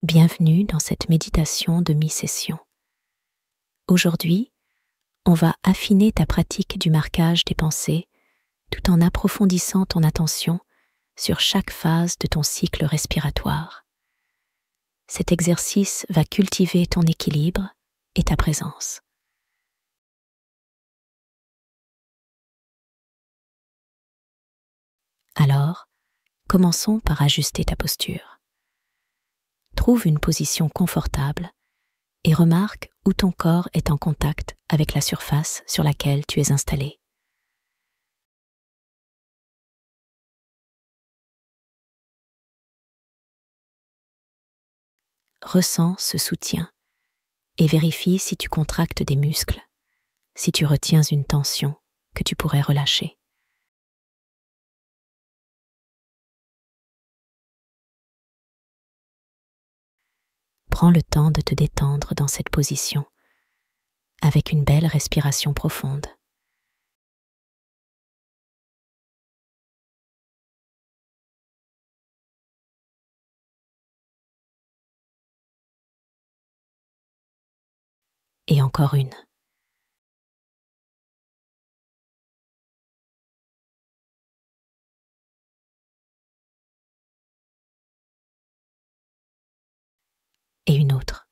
Bienvenue dans cette méditation de mi-session. Aujourd'hui, on va affiner ta pratique du marquage des pensées tout en approfondissant ton attention sur chaque phase de ton cycle respiratoire. Cet exercice va cultiver ton équilibre et ta présence. Alors, commençons par ajuster ta posture. Trouve une position confortable et remarque où ton corps est en contact avec la surface sur laquelle tu es installé. Ressens ce soutien et vérifie si tu contractes des muscles, si tu retiens une tension que tu pourrais relâcher. Prends le temps de te détendre dans cette position avec une belle respiration profonde. Et encore une. Et une autre.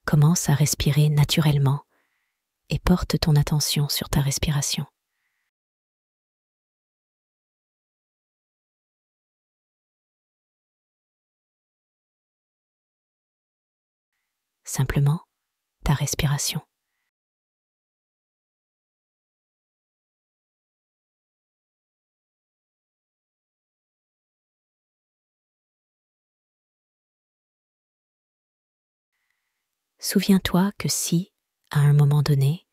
Commence à respirer naturellement et porte ton attention sur ta respiration. Simplement ta respiration. Souviens-toi que si, à un moment donné,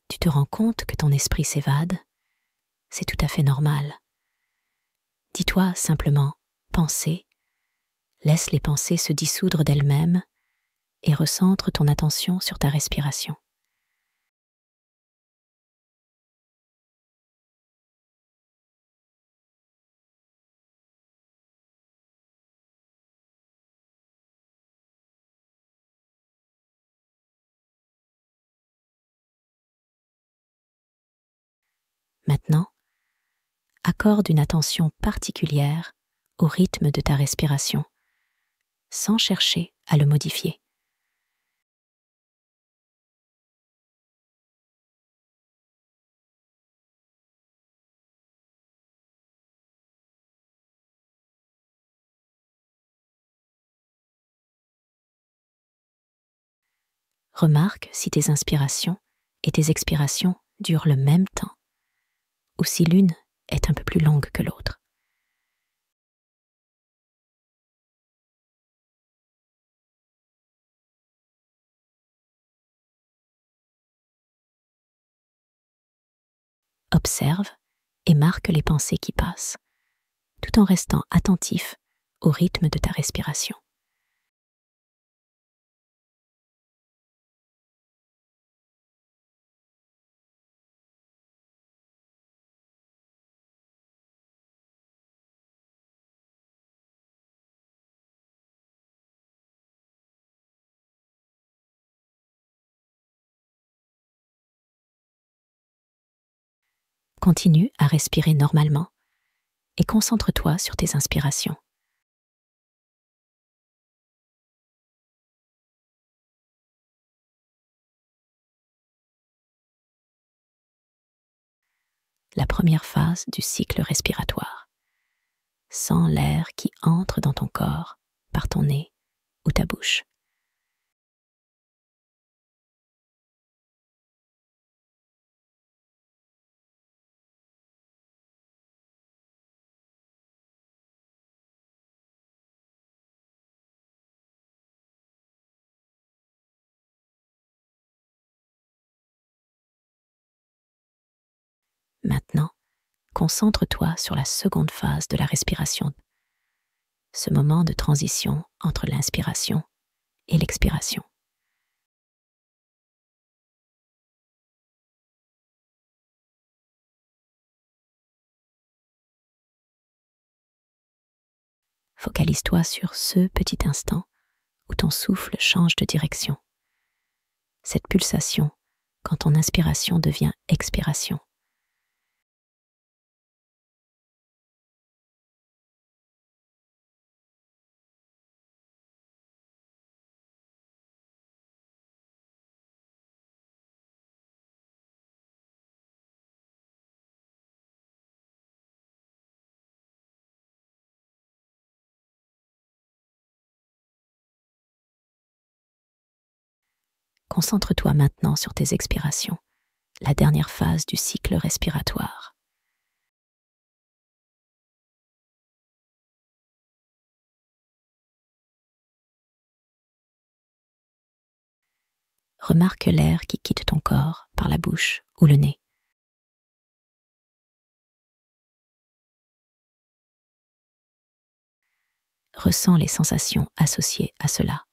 tu te rends compte que ton esprit s'évade, c'est tout à fait normal. Dis-toi simplement « pensée », laisse les pensées se dissoudre d'elles-mêmes et recentre ton attention sur ta respiration. Maintenant, accorde une attention particulière au rythme de ta respiration, sans chercher à le modifier. Remarque si tes inspirations et tes expirations durent le même temps, ou si l'une est un peu plus longue que l'autre. Observe et marque les pensées qui passent, tout en restant attentif au rythme de ta respiration. Continue à respirer normalement et concentre-toi sur tes inspirations. La première phase du cycle respiratoire. Sens l'air qui entre dans ton corps par ton nez ou ta bouche. Maintenant, concentre-toi sur la seconde phase de la respiration, ce moment de transition entre l'inspiration et l'expiration. Focalise-toi sur ce petit instant où ton souffle change de direction. Cette pulsation quand ton inspiration devient expiration. Concentre-toi maintenant sur tes expirations, la dernière phase du cycle respiratoire. Remarque l'air qui quitte ton corps par la bouche ou le nez. Ressens les sensations associées à cela.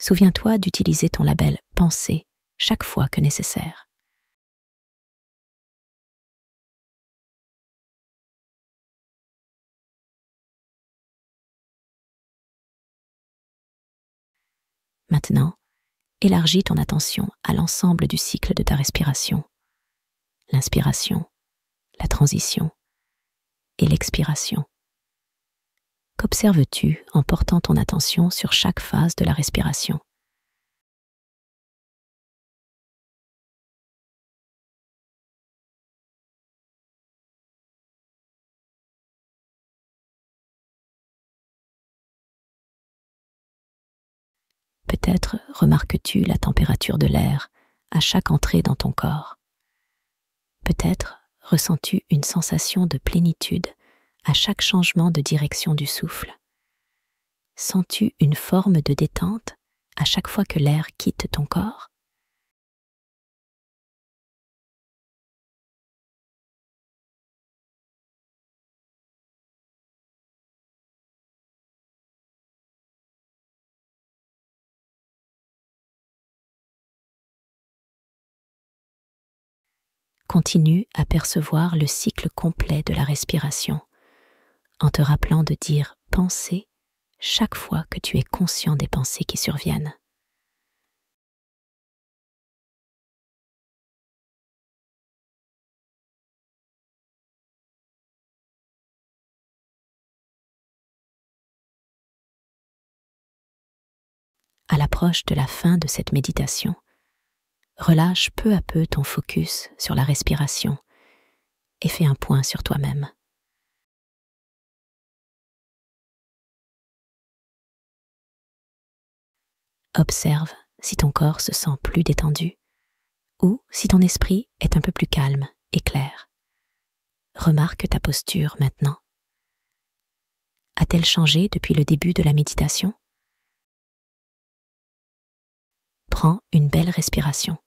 Souviens-toi d'utiliser ton label pensée chaque fois que nécessaire. Maintenant, élargis ton attention à l'ensemble du cycle de ta respiration. L'inspiration, la transition et l'expiration. Qu'observes-tu en portant ton attention sur chaque phase de la respiration? Peut-être remarques-tu la température de l'air à chaque entrée dans ton corps. Peut-être ressens-tu une sensation de plénitude à chaque changement de direction du souffle. Sens-tu une forme de détente à chaque fois que l'air quitte ton corps? Continue à percevoir le cycle complet de la respiration en te rappelant de dire pensée chaque fois que tu es conscient des pensées qui surviennent. À l'approche de la fin de cette méditation, relâche peu à peu ton focus sur la respiration et fais un point sur toi-même. Observe si ton corps se sent plus détendu ou si ton esprit est un peu plus calme et clair. Remarque ta posture maintenant. A-t-elle changé depuis le début de la méditation? Prends une belle respiration.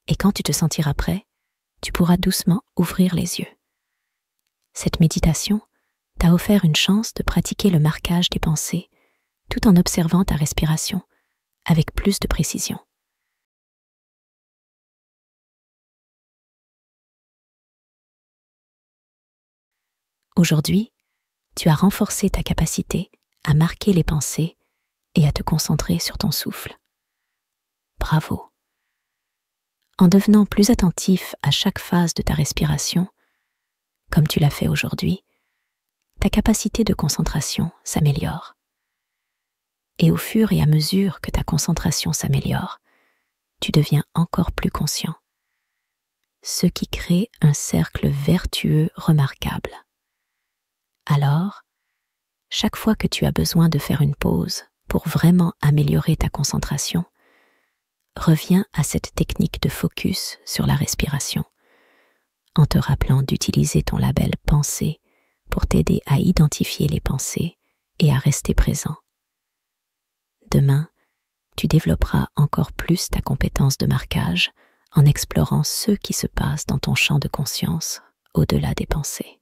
Et quand tu te sentiras prêt, tu pourras doucement ouvrir les yeux. Cette méditation t'a offert une chance de pratiquer le marquage des pensées tout en observant ta respiration avec plus de précision. Aujourd'hui, tu as renforcé ta capacité à marquer les pensées et à te concentrer sur ton souffle. Bravo! En devenant plus attentif à chaque phase de ta respiration, comme tu l'as fait aujourd'hui, ta capacité de concentration s'améliore. Et au fur et à mesure que ta concentration s'améliore, tu deviens encore plus conscient, ce qui crée un cercle vertueux remarquable. Alors, chaque fois que tu as besoin de faire une pause pour vraiment améliorer ta concentration, reviens à cette technique de focus sur la respiration, en te rappelant d'utiliser ton label pensée pour t'aider à identifier les pensées et à rester présent. Demain, tu développeras encore plus ta compétence de marquage en explorant ce qui se passe dans ton champ de conscience au-delà des pensées.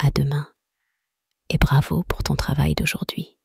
à demain et bravo pour ton travail d'aujourd'hui.